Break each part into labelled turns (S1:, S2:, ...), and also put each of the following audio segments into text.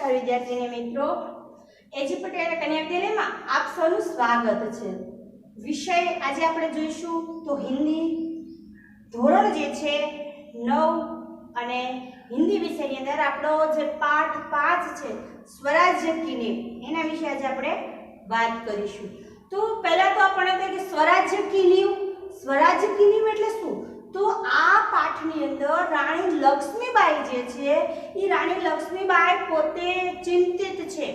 S1: નમસ્કાર વિદ્યાર્થી મિત્રો, એજી પટેલ કન્યા વિદ્યાલયમાં આપ સૌનું સ્વાગત છે। વિષય આજે આપણે જોઈશું તો હિન્દી ધોરણ જે છે 9 અને હિન્દી વિષયની અંદર આપણો જે પાઠ 5 છે સ્વરાજ્ય की नींव એના વિશે આજે આપણે વાત કરીશું। તો પહેલા તો આપણે કહે કે સ્વરાજ્ય की नींव એટલે શું? तो आ पाठनी अंदर राणी लक्ष्मीबाई जे छे ई राणी लक्ष्मीबाई पोते चिंतित छे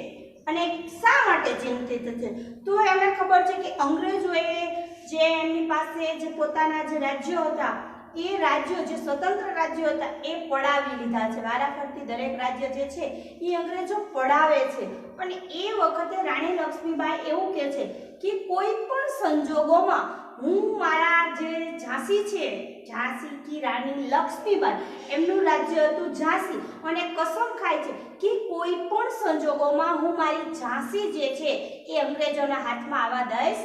S1: अने शा माटे चिंतित छे? तो एमने खबर छे कि अंग्रेजोए जे एमनी पासे जे पोताना जे राज्यो हता ए राज्यो जे स्वतंत्र राज्यो हता ए पडावी लीधा छे। वाराफरती दरेक राज्य जे छे ई अंग्रेजो पडावे छे अने ए वखते राणी लक्ष्मीबाई एवुं कहे छे कि कोई पण संजोगोमां हूँ मारा जे झांसी छे झांसी की रानी लक्ष्मीबाई एमनु राज्य हतुं झांसी अने कसम खाय छे कि कोई पण संजोगोमां हूँ मारी झांसी जे छे ए अंग्रेजोना हाथमां आवा दईश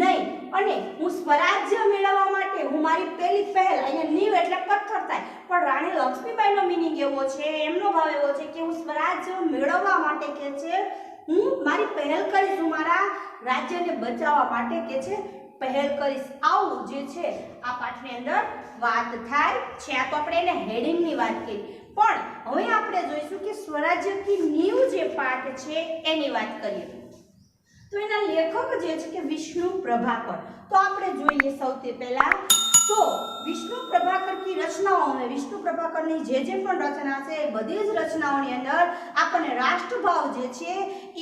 S1: नहीं अने हूँ स्वराज्य मेळववा माटे हूँ मारी पहेली पहल अहींया नीव एटले पत्थर थाय पण राणी लक्ष्मीबाईनो मीनिंग एवो छे एमनो भाव एवो छे कि हूँ स्वराज्य मेळववा माटे के छे हूँ मारी पहल करीश हूँ मारा राज्यने बचाववा माटे के छे पहल करीश। आवुं जे छे आ पाठनी अंदर वात थाय छे। आ तो आपणे एने हेडिंगनी वात करी पण हवे आपणे जोईशुं कि स्वराज्य की नींव जे पाठ छे एनी वात करीए। तो एना लेखक जे छे कि विष्णु प्रभाकर। तो आपणे जोईए सौथी पहेला तो विष्णु प्रभाकर की रचनाओं में विष्णु प्रभाकर ની જે પણ રચના છે એ બધી જ રચનાઓની અંદર આપણને રાષ્ટ્રભાવ જે છે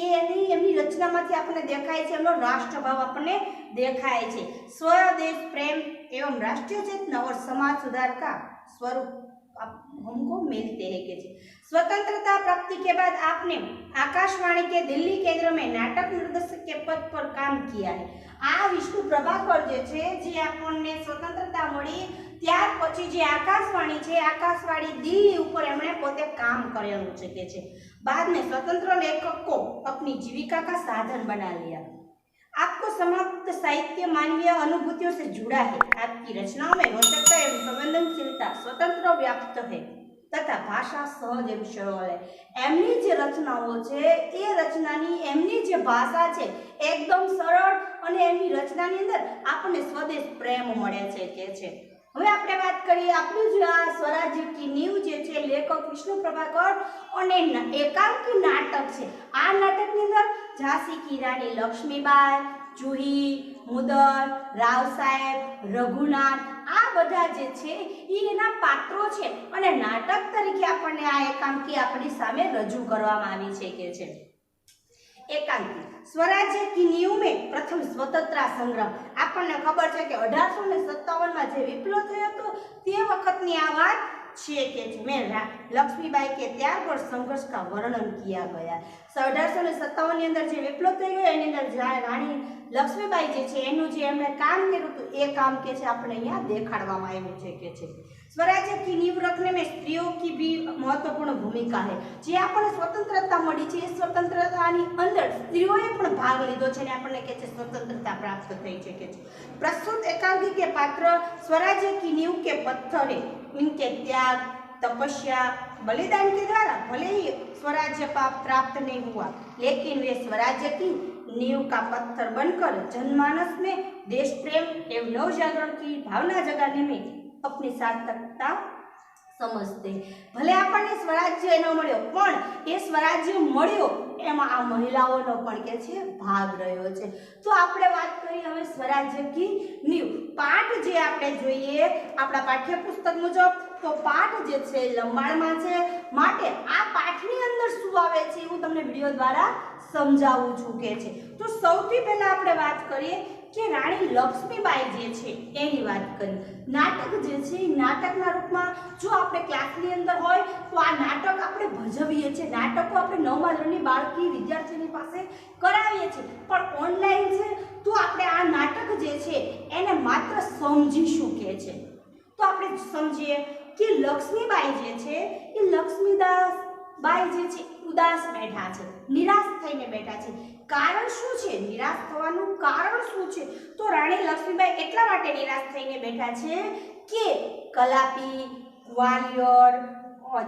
S1: એ એમની રચનામાંથી આપણને દેખાય છે એમનો રાષ્ટ્રભાવ આપણને દેખાય છે। स्वदेश प्रेम एवं राष्ट्रीय चेतना और समाज सुधार का स्वरूप हमको मिलते हैं के स्वतंत्रता प्राप्ति के बाद आपने आकाशवाणी के दिल्ली केंद्र में नाटक निर्देशक के पद पर काम किया है। आ विष्णु प्रभाकर जे आपने स्वतंत्रता मળી ત્યાર પછી જે આકાશવાણી છે આકાશવાણી દિલ્હી ઉપર એમણે પોતે કામ કરેલું છે કે છે। बाद में स्वतंत्र लेखक को अपनी जीविका का साधन बना लिया। आपको समाप्त साहित्य मानवीय अनुभूतियों से जुड़ा है। आपकी रचनाओं में रोचकता एवं संवेदनशीलता स्वतंत्र व्याप्त है तथा भाषा सहज एवं सरल है। एमनी जे रचनाओं छे ए रचनानी एमनी जे भाषा छे एकदम सरल अने एमनी रचनानी अंदर आपने स्वदेश प्रेम मळे छे के छे। હવે આપણે વાત કરીએ આપણું જે આ સ્વરાજ્ય की नींव જે છે લેખક વિષ્ણુ પ્રભાકર અને એકાંકી નાટક છે। આ નાટકની અંદર ઝાંસી की रानी लक्ष्मीबाई जूही मुदर राव साहेब रघुनाथ आ બધા જે છે ઈ એના પાત્રો છે અને નાટક તરીકે આપણને આ એકાંકી આપણી સામે રજૂ કરવામાં આવી છે કે છે। एकांकी स्वराज्य की नींव में प्रथम स्वतंत्रता संग्राम आपने खबर है कि 1857 में जो विप्लव थयो तो ते वखतनी आ बात छे के मैं लक्ष्मीबाई के त्याग और संघर्ष का वर्णन किया गया। 1857 ની અંદર જે વિપ્લવ થઈ ગયો એની અંદર રાણી લક્ષ્મીબાઈ જે છે એનું જે એમણે કામ કર્યું હતું એ કામ કે છે આપણે અહીંયા દેખાડવામાં આવ્યું છે કે છે। स्वराज्य की नींव रखने में स्त्रियों की भी महत्वपूर्ण भूमिका है। जे आपने स्वतंत्रता मળી છે એ स्वतंत्रताની અંદર સ્ત્રીઓએ પણ ભાગ લીધો છે અને આપણને કે છે स्वतंत्रता प्राप्त થઈ છે કે છે। प्रस्तुत एकांकी के पात्र स्वराज्य की नींव के पत्थर है। इनके त्याग तपस्या बलिदान के द्वारा भले ही स्वराज्य प्राप्त नहीं हुआ लेकिन वे स्वराज्य की नींव का पत्थर बनकर जनमानस में देश प्रेम एवं नवजागरण की भावना जगाने में अपनी सार्थकता समझते। भले आपने स्वराज्य न मळ्यो पण ए स्वराज्य मळ्यो एमां आ महिलाओनो पण के छे भाग रह्यो छे। तो आपणे वात करी हवे स्वराज्य की नींव पाठ जे आपणे जोईए आपणा पाठ्यपुस्तक मुजब तो पाठ जे छे लंबाणमां छे माटे आ पाठनी अंदर शुं आवे छे एवुं तमने विडियो द्वारा समजावुं छुं के छे। तो सौथी पहेला आपणे वात करीए कि राणी लक्ष्मीबाई जे छे एनी वात करी। नाटक जे छे नाटकना रूपमां जो आपणे क्लासनी अंदर होय तो आ नाटक आपणे भजवीए छे। नाटको आपणे 9મા ધોરણની બાળકી વિદ્યાર્થીની પાસે કરાવીએ छे पण ऑनलाइन छे तो आपणे आ नाटक जे छे एने मात्र समजीशुं के छे। तो आपणे समजीए कि लक्ष्मीबाई जे छे ए लक्ष्मीदास बाई जे छे उदास बैठा छे निराश थईने बैठा छे। कारण शुं छे? निराश थवानुं कारण शुं छे? तो राणी लक्ष्मीबाई એટલા માટે નિરાશ થઈને બેઠા છે કે કલાપી ગ્વાલિયર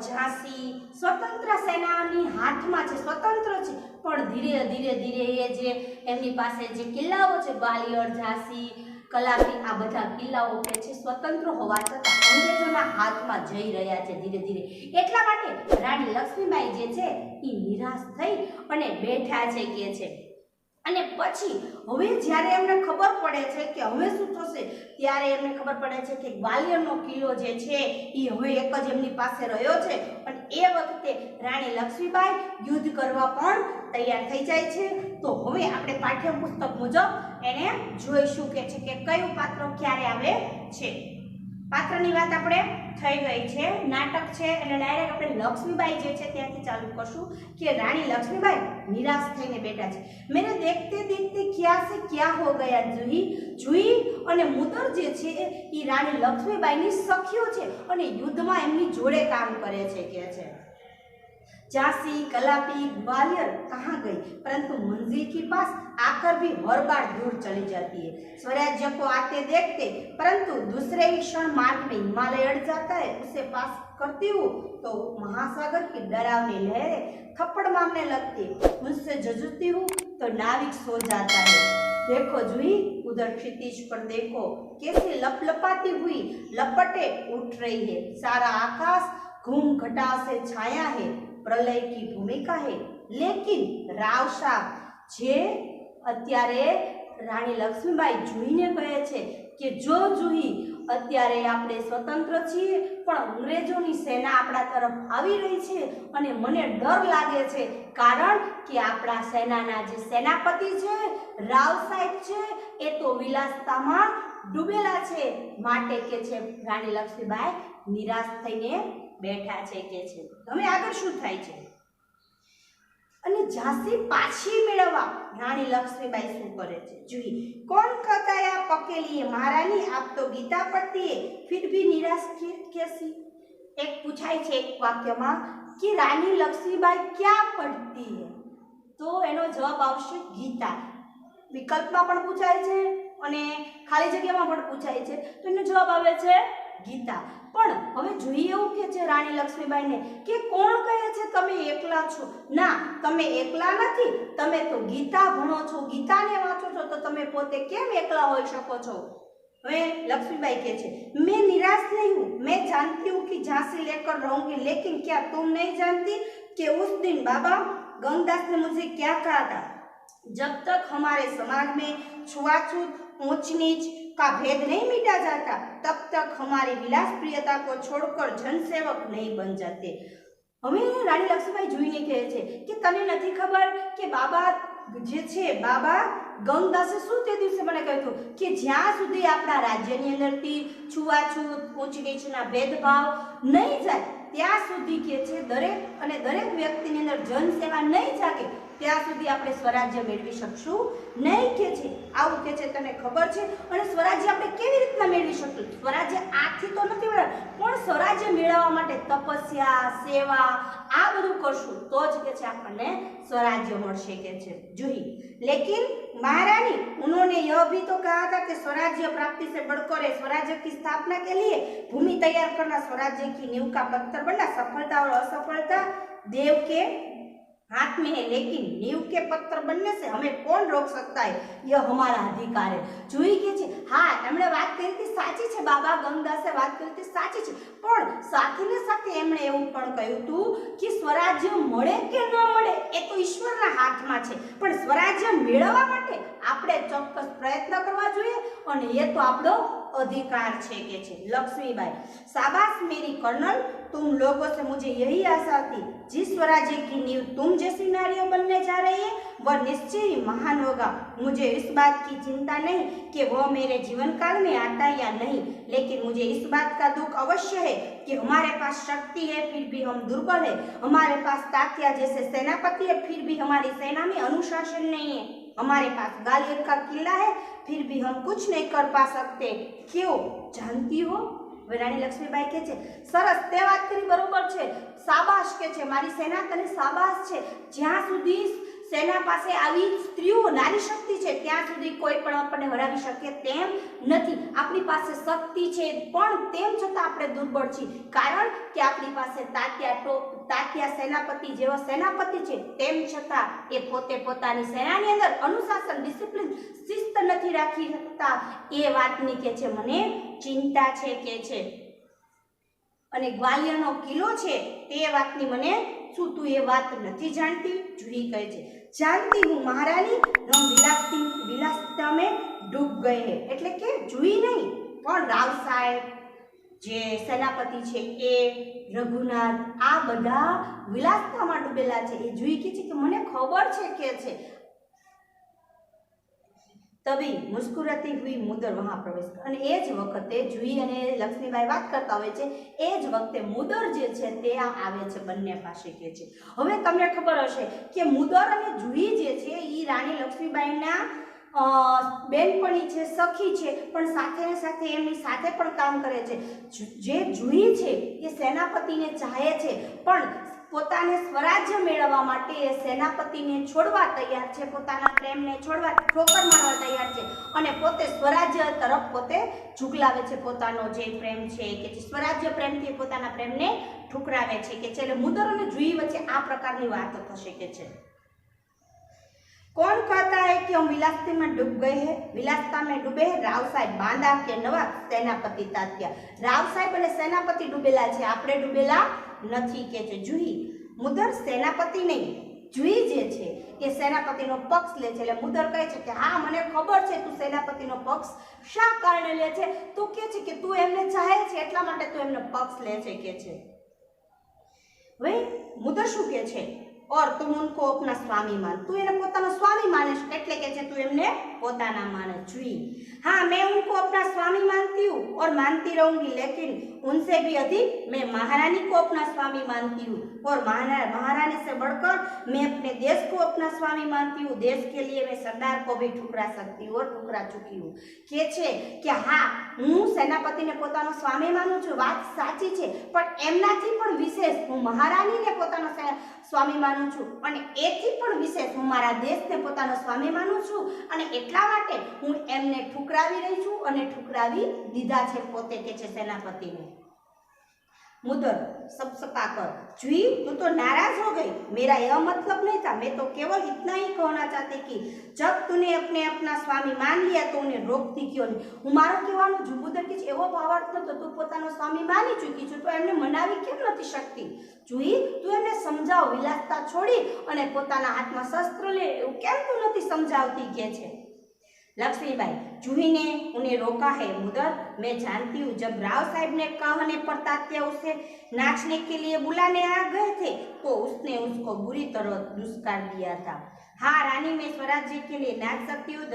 S1: ઝાંસી સ્વતંત્ર સેનાની હાથમાં છે, સ્વતંત્ર છે, પણ ધીરે ધીરે ધીરે એ જે એમની પાસે જે કિલ્લાઓ છે, ગ્વાલિયર, ઝાંસી, કલાપી, આ બધા કિલ્લાઓ કે છે સ્વતંત્ર હોવા છતાં અંગ્રેજોના હાથમાં જઈ રહ્યા છે ધીરે ધીરે. એટલા માટે રાણી લક્ષ્મીબાઈ જે છે એ નિરાશ થઈ અને બેઠા છે કે છે. અને પછી હવે જ્યારે એમને ખબર પડે છે કે હવે શું થશે, ત્યારે એમને ખબર પડે છે કે ગ્વાલિયરનો કિલ્લો જે છે એ હવે એક જ એમની પાસે રહ્યો છે. અને એ વખતે રાણી લક્ષ્મીબાઈ યુદ્ધ કરવા પણ તૈયાર થઈ જાય છે. તો હવે આપણે પાઠ્યપુસ્તક મુજબ એને જોઈશું કે છે કે કયું પાત્ર ક્યારે આવે છે. પાત્રની વાત આપણે થઈ ગઈ છે, નાટક છે એટલે ડાયરેક્ટ આપણે લક્ષ્મીબાઈ જે છે ત્યાંથી ચાલુ કરશું કે રાણી લક્ષ્મીબાઈ નિરાશ થઈને બેઠા છે. મેરે દેખતે દેખતે ક્યાં સે ક્યાં હો ગયા જુહી. જુહી અને મુદર જે છે એ રાણી લક્ષ્મીબાઈની સખીઓ છે અને યુદ્ધમાં એમની જોડે કામ કરે છે કે છે. झांसी, कलापी, ग्वालियर कहाँ गई, परंतु मंजिल के पास आकर भी हर बार दूर चली जाती है. स्वराज्य को आते देखते परंतु दूसरे ही क्षण मार्ग में हिमालय अड़ जाता है. उसे पास करती हूँ तो महासागर की डरावनी लहरें थप्पड़ मारने लगती है. मुझसे जजती हूँ तो नाविक सो जाता है. देखो जूही, उधर क्षितिज पर देखो कैसे लपलपाती हुई लपटे उठ रही है. सारा आकाश घूम घटा से छाया है. प्रलय की भूमिका है. लेकिन राव साहब जे અત્યારે રાણી લક્ષ્મીબાઈ જુહીને કહે છે કે જો જુહી અત્યારે આપણે સ્વતંત્ર છીએ પણ અંગ્રેજોની સેના આપણા તરફ આવી રહી છે અને મને ડર લાગે છે કારણ કે આપણા સેનાના જે સેનાપતિ છે રાવ સાહેબ છે એ તો વિલાસતામાં ડૂબેલા છે. માટે કે છે રાણી લક્ષ્મીબાઈ નિરાશ થઈને બેઠા છે કે છે. હવે આગળ શું થાય છે અને ઝાંસી પાછી મેળવવા રાણી લક્ષ્મીબાઈ શું કરે છે જોઈએ. કોણ कहता है आप अकेली महारानी, आप तो गीता पढ़ती है, फिर भी निराश कैसी. एक पूछाय છે એક વાક્યમાં કે રાણી લક્ષ્મીબાઈ ક્યાં પઢતી है, તો એનો જવાબ આવશે ગીતા. વિકલ્પમાં પણ પૂછાય છે અને ખાલી જગ્યામાં પણ પૂછાય છે, તો એનો જવાબ આવે છે ગીતા. પણ હવે જોઈએ એવું કે છે રાણી લક્ષ્મીબાઈને કે કોણ કહે છે તમે એકલા છો. ના, તમે એકલા નથી, તમે તો ગીતા ભણો છો, ગીતાને વાંચો છો, તો તમે પોતે કેમ એકલા હોઈ શકો છો. હવે લક્ષ્મીબાઈ કહે છે मैं निराश नहीं हूँ, मैं जानती हूँ कि झांसी लेकर रहूंगी, लेकिन क्या तुम नहीं जानती कि उस दिन बाबा गंगदास ने मुझे क्या कहा था, जब तक हमारे समाज में छुआछूत ऊंच नीच का भेद नहीं मिटा जाता तब तक हमारी विलास प्रियता को छोड़कर जनसेवक नहीं बन जाते. હવે રાણી લક્ષ્મીબાઈ જોઈને કહે છે કે તને નથી ખબર કે બાબા જે છે બાબા ગંગદાસે શું તે દિવસે મને કહ્યું હતું કે જ્યાં સુધી આપણા રાજ્યની અંદરથી છૂઆછૂત ઊંચ નીચના ભેદભાવ નહીં જાય ત્યાં સુધી કે છે દરેક અને દરેક વ્યક્તિની અંદર જનસેવા નહીં જાગે ત્યાં સુધી આપણે સ્વરાજ્ય મેળવી શકશું નહીં કે છે. આવું કે છે તને ખબર છે. અને સ્વરાજ્ય આપણે કેવી રીતના મેળવી શકશું? સ્વરાજ્ય આથી તો નથી મેળવવાનું, પણ સ્વરાજ્ય મેળવવા માટે તપસ્યા, સેવા આ બધું કરશું તો જ કે છે આપણને स्वराज्य મળશે કે છે. જોઈ लेकिन महारानी उन्होंने यह भी तो कहा था कि स्वराज्य प्राप्ति से बढ़कर स्वराज्य की स्थापना के लिए भूमि तैयार करना, स्वराज्य की नींव का पत्थर बनना, सफलता और असफलता देव के हाथ में है, लेकिन नींव के पत्थर बनने से हमें कौन रोक सकता है, यह हमारा अधिकार है. જોઈ કે છે હા એમણે વાત કરી હતી સાચી છે, બાબા ગંગદાસે વાત કરી હતી સાચી છે, પણ સાથે ને સાથે એમણે એવું પણ કહ્યું હતું કે સ્વરાજ્ય મળે કે ન મળે એ તો ઈશ્વરના હાથમાં છે, પણ સ્વરાજ્ય મેળવવા માટે આપણે ચોક્કસ પ્રયત્ન કરવા જોઈએ અને એ તો આપણો अधिकार छे के छे. लक्ष्मीबाई शाबाश मेरी कर्नल, तुम लोगों से मुझे यही आशा थी. जिस स्वराज्य की नींव तुम जैसी नारियों बनने जा रही है वह निश्चय ही महान होगा. मुझे इस बात की चिंता नहीं कि वह मेरे जीवन काल में आता या नहीं, लेकिन मुझे इस बात का दुख अवश्य है कि हमारे पास शक्ति है फिर भी हम दुर्बल है, हमारे पास तात्या जैसे सेनापति है फिर भी हमारी सेना में अनुशासन नहीं है, हमारे पास ग्वालियर का किला है फिर भी हम कुछ नहीं कर पा सकते. क्यों जानती हो? રાણી લક્ષ્મીબાઈ કહે છે સરસ તે વાત કરી બરોબર છે, શાબાશ કે છે મારી સેના તને શાબાશ છે. જ્યાં સુધી સેના પાસે આવી સ્ત્રીઓ નારી શક્તિ છે ત્યાં સુધી કોઈ પણ આપણને હરાવી શકે તેમ નથી. આપણી પાસે શક્તિ છે પણ તેમ છતાં આપણે દુર્બળ છીએ, કારણ કે આપણી પાસે તાત્યા સેનાપતિ જેવો સેનાપતિ છે, તેમ છતાં એ પોતે પોતાની સેનાની અંદર અનુશાસન, ડિસિપ્લિન, શિસ્ત નથી રાખી શકતા. એ વાતની કે છે મને ચિંતા છે કે છે. અને ગ્વાલિયરનો કિલ્લો છે તે વાતની મને શું તું એ વાત નથી જાણતી? જુહી કહે છે जानती हूँ महारानी, हम विलासिता में डूब गए हैं. એટલે કે જુહી નહીં પણ રાવ સાહેબ જે સેનાપતિ છે એ રઘુનાથ આ બધા વિલાસતામાં ડૂબેલા છે. એ જુહી કહે છે કે મને ખબર છે કે છે. તभी मुस्कुराती हुई मुदर वहां प्रवेश कर. અને એ જ વખતે જુહી અને લક્ષ્મીબાઈ વાત કરતા હોય છે. એ જ વખતે મુદર જે છે તે આવે છે બંને પાસે કે છે. હવે તમને ખબર હશે કે મુદર અને જુહી જે છે એ રાણી લક્ષ્મીબાઈના બેનપણી છે, સખી છે, પણ સાથે ને સાથે એમની સાથે પણ કામ કરે છે. જે જુહી છે એ સેનાપતિને ચાહે છે પણ પોતાને સ્વરાજ્ય મેળવવા માટે એ સેનાપતિને છોડવા તૈયાર છે, પોતાના પ્રેમને છોડવા ઠોકર મારવા તૈયાર છે અને પોતે સ્વરાજ્ય તરફ પોતે ઝુકલાવે છે. પોતાનો જે પ્રેમ છે કે સ્વરાજ્ય પ્રેમથી પોતાના પ્રેમને ઠુકરાવે છે કે છે. એટલે મુદર અને જુહી વચ્ચે આ પ્રકારની વાત થશે કે છે. कौन कहता है कि हम विलासिता में डूब गए हैं? विलासिता में डूबे हैं राव साहेब बांदा के नवाब सेनापति तात्या. राव साहेब અને સેનાપતિ ડૂબેલા છે, આપણે ડૂબેલા નથી કે છે જુહી. મુદર સેનાપતિ નહીં, જુહી જે છે એ સેનાપતિનો પક્ષ લે છે. એટલે મુદર કહે છે કે હા મને ખબર છે તું સેનાપતિનો પક્ષ શા કારણે લે છે. તું કહે છે કે તું એમને ચાહે છે એટલા માટે તું એમનો પક્ષ લે છે કે છે. હવે મુદર શું કહે છે? और तुम उनको अपना स्वामी मान. तू इन्हें पोताना स्वामी माने એટલે કે છે તું એમને પોતાના માને. જુહી हाँ मैं उनको अपना स्वामी मानती हूँ और मानती रहूंगी, लेकिन उनसे भी अधिक मैं महारानी को अपना स्वामी मानती हूँ और महारानी से बढ़कर मैं अपने देश को अपना स्वामी मानती हूँ. देश के लिए मैं सरदार को भी ठुकरा सकती हूँ और ठुकरा चुकी हूँ. કે છે કે હા હું સેનાપતિને પોતાનો સ્વામી માનું છું, વાત સાચી છે, પણ એમનાથી પણ વિશેષ હું મહારાણીને પોતાનો સ્વામી માનું છું અને એથી પણ વિશેષ હું મારા દેશને પોતાનો સ્વામી માનું છું અને એટલા માટે હું એમને ઠુકરાવી રહી છું અને ઠુકરાવી દીધા છે પોતે કે છે સેનાપતિને. मुदर सपसपा कर जुई तू तो नाराज हो गई. मेरा यह मतलब नहीं था, मैं तो केवल इतना ही कहना चाहती कि जब तूने अपने अपना स्वामी मान लिया तो उन्हें रोकती क्यों नहीं. હું મારો કહેવાનો મુદર કે એવો ભાવાર્થ નતો, તું પોતાનો સ્વામી માની ચૂકી છું તો એમને મનાવી કેમ નથી શકતી. જુઈ તું એમને સમજાવ, વિલાસતા છોડી અને પોતાના હાથમાં શસ્ત્ર લે એવું કેમ તું નથી સમજાવતી કે છે. लक्ष्मीबाई जूही ने उन्हें रोका है. मुदर मैं जानती हूँ जब राव साहब ने कहने पर तात्या उसे नाचने के लिए बुलाने आ गए थे तो उसने उसको बुरी तरह दुष्कार दिया था. हाँ रानी मैं स्वराज्य के लिए नाच सकती हूँ,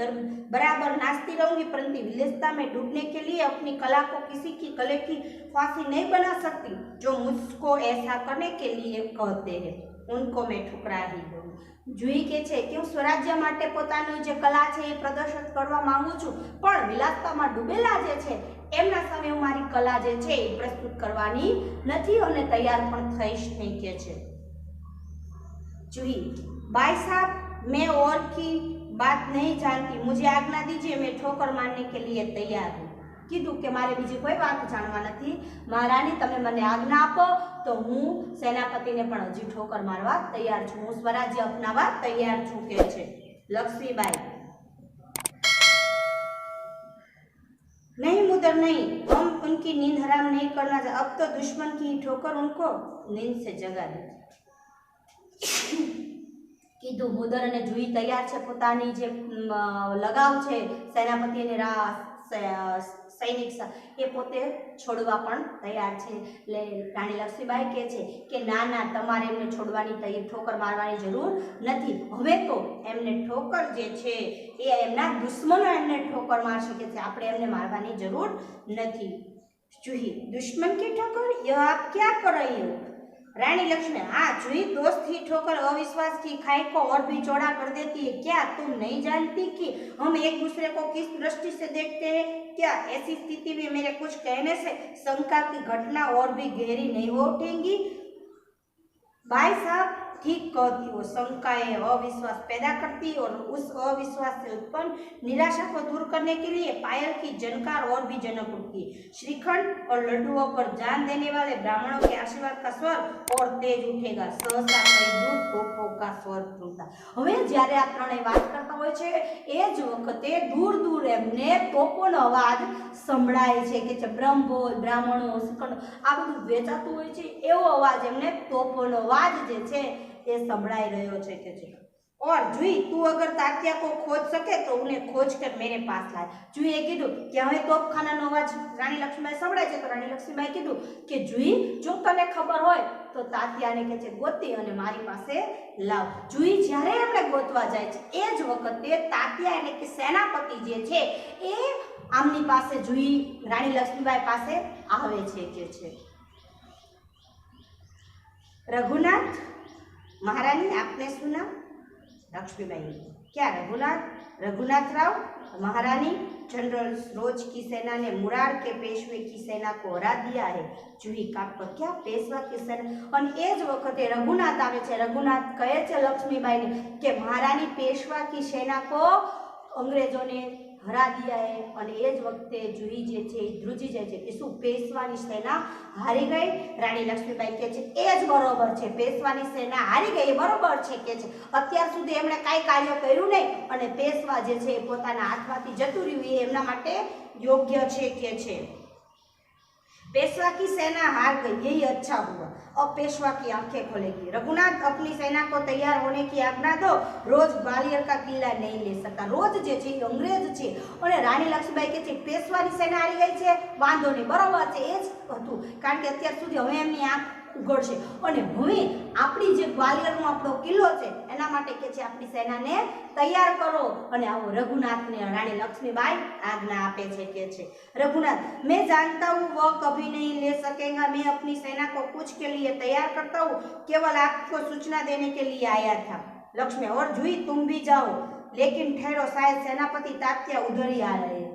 S1: बराबर नाचती रहूंगी, परंतु विलासिता में डूबने के लिए अपनी कला को किसी की गले की फांसी नहीं बना सकती. जो मुझको ऐसा करने के लिए कहते हैं उनको मैं ठुकरा ही दूँ. જુહી કે છે કે હું સ્વરાજ્ય માટે પોતાની જે કલા છે એ પ્રદર્શિત કરવા માંગુ છું, પણ વિલાસતામાં ડૂબેલા જે છે એમના સામે હું મારી કલા જે છે એ પ્રસ્તુત કરવાની નથી અને તૈયાર પણ થઈશ નહીં કે છે. જુહી भाई साहब मैं और की बात नहीं जानती, मुझे आज्ञा दीजिए, मैं ठोकर मारने के लिए तैयार हूँ. કીધું કે મારે બીજી કોઈ વાત જાણવા નથી, મહારાણી તમે મને આજ્ઞા આપો તો હું સેનાપતિને પણ હજી ઠોકર મારવા તૈયાર છું, હું સ્વરાજ્ય અપનાવવા તૈયાર છું કે છે. લક્ષ્મીબાઈ नहीं मुदर नहीं, हम उनकी नींद हराम नहीं करना चाहते, अब तो दुश्मन की ठोकर उनको नींद से जगा दी. કીધું મુદર અને જુહી તૈયાર છે, પોતાની જે લગાવ છે સેનાપતિ અને સૈનિક એ પોતે છોડવા પણ તૈયાર છે. એટલે રાણી લક્ષ્મીબાઈ કહે છે કે ના ના તમારે એમને છોડવાની ઠોકર મારવાની જરૂર નથી. હવે તો એમને ઠોકર જે છે એ એમના દુશ્મનો એમને ઠોકર મારશે કે છે, આપણે એમને મારવાની જરૂર નથી. જુહી दुश्मन की ठोकर यह आप क्या कर रही हो? रानी लक्ष्मी हाँ जूही दोस्त ही ठोकर अविश्वास की खाई को और भी चौड़ा कर देती है. क्या तुम नहीं जानती कि हम एक दूसरे को किस दृष्टि से देखते हैं? क्या ऐसी स्थिति में मेरे कुछ कहने से शंका की घटना और भी गहरी नहीं हो उठेंगी? भाई साहब ठीक कहती हो, शंकाएं अविश्वास पैदा करती और उस अविश्वास से उत्पन्न निराशा को दूर करने के लिए पायल की जनकार और भी जनक उठती। श्रीखंड और लड्डुओं पर जान देने वाले ब्राह्मणों के आशीर्वाद का स्वर और तेज उठेगा। सहसा कई दूर तोपों का स्वर फूलता। હવે જ્યારે આ ત્રણેય વાત કરતા હોય છે એ જ વખતે દૂર દૂર એમને તોપોનો અવાજ સંભળાય છે કે બ્રહ્મભોજ બ્રાહ્મણો શ્રીખંડ આ બધું વેચાતું હોય છે એવો અવાજ એમને તોપોનો અવાજ જે છે એ સંભળાઈ રહ્યો છે કે છે। और जुई तू अगर तात्या को खोज सके तो उन्हें खोज कर मेरे पास लाए। जुईए कीधुं कि हवे तोपखानानो अवाज राणी लक्ष्मीबाई संभळाय छे तो राणी लक्ष्मीबाई कीधुं कि जुई जो तने खबर होय तो तात्याने के छे गोती अने मारी पासे लाव। जुई ज्यारे एमणे गोतवा जाय छे ए ज वखते तात्या એટલે કે સેનાપતિ જે છે એ આમની પાસે जुई રાણી લક્ષ્મીબાઈ પાસે આવે છે કે છે। रघुनाथ महारानी आपने सुना? लक्ष्मीबाई क्या रघुनाथ राव महारानी जनरल सरोज की सेना ने मुरार के पेशवे की सेना को हरा दिया है। जूही काप पर क्या पेशवा की सेना और ए ज वखते रघुनाथ आवे छे। रघुनाथ कहे छे लक्ष्मीबाई ने कि महारानी पेशवा की सेना को अंग्रेजों ने हरा दिया है और ए ज वखते जूही जे छे ध्रुजी जाय छे कि शुं पेशवानी सेना हारी गई? राणी लक्ष्मीबाई कहे छे ए ज बरोबर छे, पेशवानी सेना हारी गई बरोबर छे के छे અત્યાર સુધી એમણે કાઈ કાર્ય કર્યું નહીં અને પેશવા જે છે પોતાના હાથમાંથી જતું રહ્યું એ એમના માટે યોગ્ય છે કે છે। पेशवा की सेना हार गई यही अच्छा हुआ, अब पेशवा की आंखें खोलेगी। रघुनाथ अपनी सेना को तैयार होने की आज्ञा दो, रोज ग्वालियर का किला नहीं ले सकता। रोज जे छे अंग्रेज छे और रानी लक्ष्मीबाई के छे पेशवानी सेना हारी गई छे वांधो नहीं बरोबर छे ए ज हतुं कारण के अत्यार सुधी हवे एमनी आंख उगड़शे અને હવે આપણી જે ગ્વાલિયરનો આપણો કિલ્લો છે એના માટે કે છે આપણી સેનાને તૈયાર કરો અને આવો રઘુનાથને રાણી લક્ષ્મીબાઈ આજ્ઞા આપે છે કે છે रघुनाथ मैं जानता हूँ वह कभी नहीं ले सकेगा, मैं अपनी सेना को कुछ के लिए तैयार करता हूँ, केवल आपको सूचना देने के लिए आया था। लक्ष्मी और जूही तुम भी जाओ, लेकिन ठहरो शायद सेनापति तात्या उधर ही आ रहे हैं।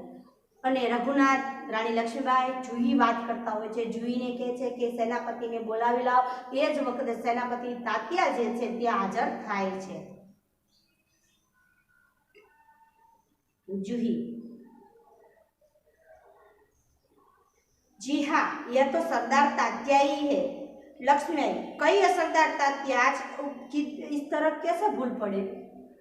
S1: અને રઘુનાથ રાણી લક્ષ્મીબાઈ જૂહી વાત કરતા હોય છે। જૂહીને કહે છે કે સેનાપતિને બોલાવી લાવ। એ જ વખતે સેનાપતિ તાત્યા જે છે ત્યાં હાજર થાય છે। जूही जी हाँ यह तो सरदार तात्या ही है। लक्ष्मी कई सरदार तात्या आज इस तरह कैसे भूल पड़े?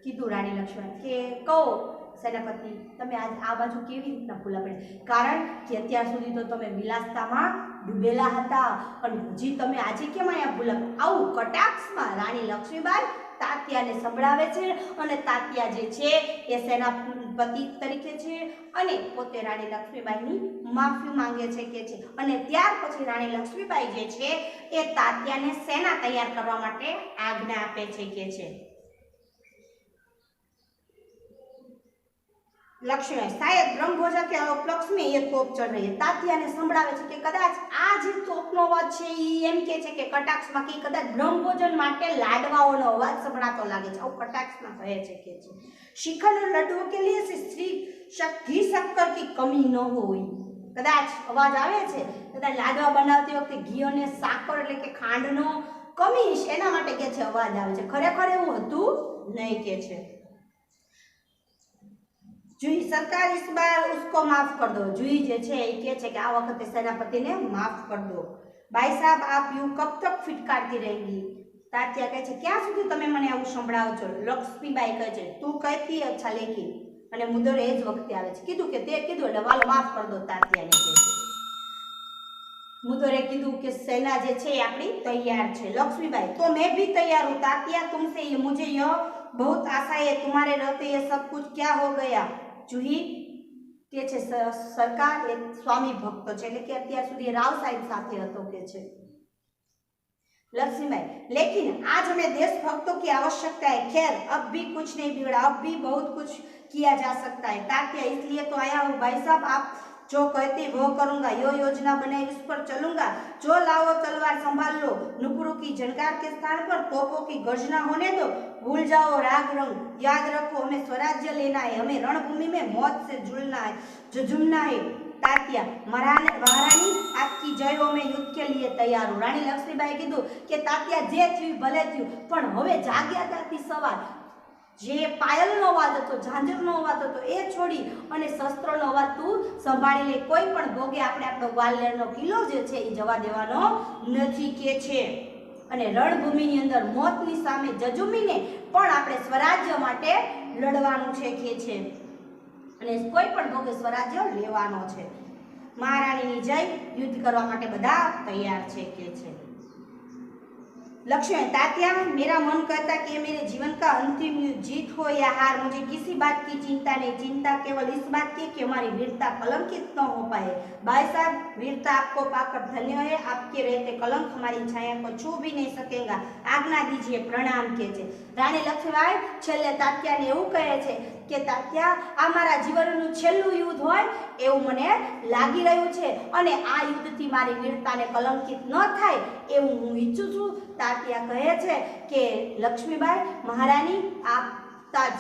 S1: कीधु राणी लक्ष्मी के कहो सेनापति तमे आज आ बाजू केवी रीतना भूला पड़े? कारण के अत्यार सुधी तो तमे विलासतामां डूबेला हता अने हजी तमे आजे केम अहींया भूला? आवुं कटाक्षमां राणी लक्ष्मीबाई तात्याने संभळावे छे अने तात्या जे छे ए सेनापति तरीके छे अने पोते राणी लक्ष्मीबाईनी माफी मांगे छे के छे अने त्यार पछी राणी लक्ष्मीबाई जे छे ए तात्याने सेना तैयार करवा माटे आज्ञा आपे छे के छे। लक्ष्मी शायद ब्रह्मभोजा के उपलक्ष्य में ये तोप चढ़ रही है। तात्या ने संभळावे छे के कदाच आ जे तोपनो अवाज छे ई एम के छे के कटाक्षमां के कदाच ब्रह्मभोजन माटे लाडवाओनो अवाज संभळातो लागे छे, आव कटाक्षमां कहे छे के छे। श्रीखंड और लड्डुओं के लिए श्री घी शक्कर की कमी न होई। कदाच अवाज आवे छे कदाच लाडवा बनावती वखते घी अने साकर એટલે કે ખાંડનો કમી એના માટે કે છે અવાજ આવે છે, ખરેખર એવું હતું નહીં કે છે। जूही सरकार इस बार उसको माफ कर दो। जूही जे छे ए कहे छे कि आ वखते सेनापति ने माफ कर दो। भाई साहब आप यूं कब तक फिटकारती रहेंगी? तात्या कहे छे क्या सुधी तमे मने आवुं संभळाવો છો? लक्ष्मीबाई कहे छे तू कहती अच्छा लेकिन अने मुदर ए ज वखते आवे छे कीधुं के ते कीधुं એટલે વાલો माफ कर दो। तात्याने कहे छे मुदरे कीधुं कि सेना जे छे आपणी तैयार छे। लक्ष्मीबाई तो मैं भी तैयार हूं तात्या तुमसे ये मुझे यह बहुत आशा है, तुम्हारे रहते ये सब कुछ क्या हो गया? जूही के छे सरकार एक स्वामी भक्त छे એટલે કે અત્યાર સુધી રાવ સાહેબ સાથે હતો કે છે। लक्ष्मीबाई लेकिन आज हमें देशभक्तों की आवश्यकता है। खैर अब भी कुछ नहीं बिगड़ा, अब भी बहुत कुछ किया जा सकता है। तात्या इसलिए तो आया हूँ भाई साहब, आप जो कहते वो करूंगा, यो योजना बनाई उस पर चलूंगा। जो लाओ तलवार संभाल लो, नुपुरों की झनकार के स्थान पर तोपों की गर्जना होने दो। भूल जाओ राग रंग, याद रखो हमें स्वराज्य लेना है, हमें रणभूमि में मौत से जुड़ना है, झुंझुमना है। तात्या महारानी आपकी जय हो मैं युद्ध के लिए तैयार हूँ। रानी लक्ष्मीबाई कीधुं के तात्या जे थयुं भले थयुं, पण हवे जाग्या त्याथी सवार जे पायलनो अवाज हतो, झांझरनो अवाज हतो ए छोड़ी अने शस्त्रोनो अवाज तू संभाળી ले। कोई पण भोगे આપણે આપણો ગ્વાલિયરનો કિલ્લો જે છે એ જવા દેવાનો નથી કે છે। અને રણભૂમિની અંદર મોતની સામે જજુમીને પણ આપણે સ્વરાજ્ય માટે લડવાનું છે કે છે અને કોઈ પણ ભોગે સ્વરાજ્ય લેવાનો છે। મહારાણીની જય, યુદ્ધ કરવા માટે બધા તૈયાર છે કે છે। लक्ष्मण तात्या मेरा मन करता कि मेरे जीवन का अंतिम जीत हो या हार, मुझे किसी बात की चिंता नहीं। चिंता केवल इस बात की कि हमारी वीरता कलंकित न हो पाए। भाई साहब, वीरता आपको पाकर धन्य है। आपके रहते कलंक हमारी छाया को छू भी नहीं सकेगा। आज्ञा दीजिए, प्रणाम के छे। रानी लक्ष्मीबाई छेल्ले तात्याने एवुं कहे छे के तात्या आ मारा जीवनનું છેલ્લું યુદ્ધ હોય એવું મને લાગી રહ્યું છે અને આ યુદ્ધથી મારી વીરતાને કલંકિત ન થાય એવું હું ઈચ્છું છું। તાત્યા કહે છે કે લક્ષ્મીબાઈ મહારાણી આપ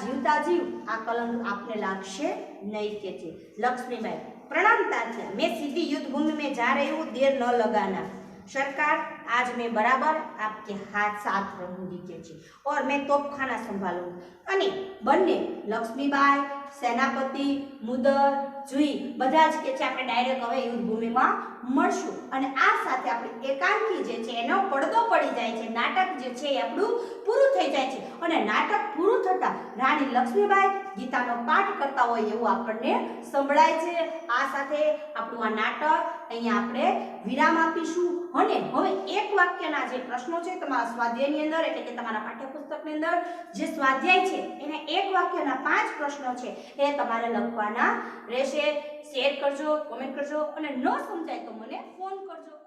S1: જીવતા જીવ આ કલંક આપને લાગશે નહીં કે છે। લક્ષ્મીબાઈ प्रणाम तात्या, मैं सीधी युद्ध भूमि में जा रही हूँ, देर न लगाना। सरकार आज मैं बराबर आपके हाथ साथ रहूंगी के छे और मैं तोपखाना संभालूंगी। अने बन्ने लक्ष्मीबाई, सेनापति, मुदर, जुई बधा ज के छे आपणे डायरेक्ट हवे युद्ध भूमिमां मळशुं અને આ સાથે આપણી એકાંકી જે છે એનો પડદો પડી જાય છે। નાટક જે છે એ આપણું પૂરું થઈ જાય છે અને નાટક પૂરું થતા રાણી લક્ષ્મીબાઈ ગીતાનો પાઠ કરતા હોય એવું આપણને સંભળાય છે। આ સાથે આપણું આ નાટક અહીંયા આપણે વિરામ આપીશું અને હવે એક વાક્યના જે પ્રશ્નો છે તમારા સ્વાધ્યાયની અંદર એટલે કે તમારા પાઠ્યપુસ્તકની અંદર જે સ્વાધ્યાય છે એને એક વાક્યના 5 પ્રશ્નો છે એ તમારે લખવાના રહેશે। શેર કરજો, કમેન્ટ કરજો અને ન સમજાય તો મને ફોન કરજો।